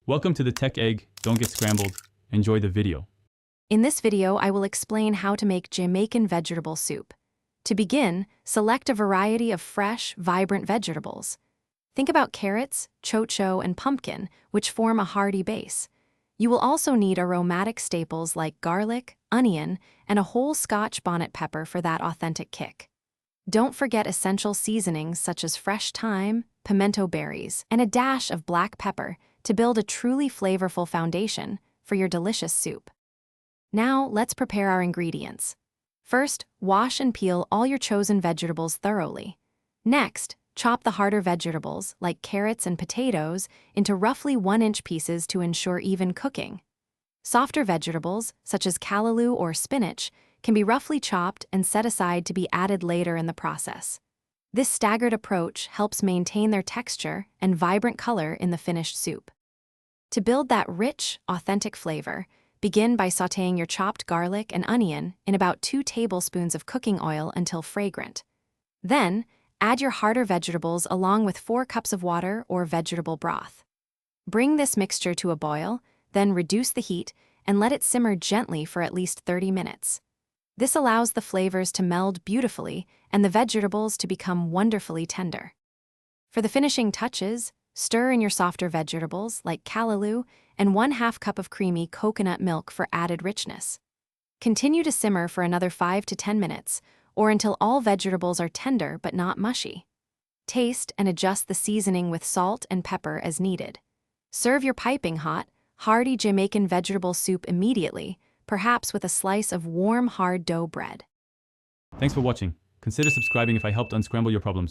Welcome to the Tech Egg. Don't get scrambled. Enjoy the video. In this video, I will explain how to make Jamaican vegetable soup. To begin, select a variety of fresh, vibrant vegetables. Think about carrots, chocho, and pumpkin, which form a hearty base. You will also need aromatic staples like garlic, onion, and a whole Scotch bonnet pepper for that authentic kick. Don't forget essential seasonings such as fresh thyme, pimento berries, and a dash of black pepper to build a truly flavorful foundation for your delicious soup. Now, let's prepare our ingredients. First, wash and peel all your chosen vegetables thoroughly. Next, chop the harder vegetables, like carrots and potatoes, into roughly 1-inch pieces to ensure even cooking. Softer vegetables, such as callaloo or spinach, can be roughly chopped and set aside to be added later in the process. This staggered approach helps maintain their texture and vibrant color in the finished soup. To build that rich, authentic flavor, begin by sautéing your chopped garlic and onion in about 2 tablespoons of cooking oil until fragrant. Then, add your harder vegetables along with 4 cups of water or vegetable broth. Bring this mixture to a boil, then reduce the heat and let it simmer gently for at least 30 minutes. This allows the flavors to meld beautifully and the vegetables to become wonderfully tender. For the finishing touches, stir in your softer vegetables like callaloo and 1/2 cup of creamy coconut milk for added richness. Continue to simmer for another 5 to 10 minutes or until all vegetables are tender but not mushy. Taste and adjust the seasoning with salt and pepper as needed. Serve your piping hot, hearty Jamaican vegetable soup immediately, perhaps with a slice of warm, hard dough bread. Thanks for watching. Consider subscribing if I helped unscramble your problems.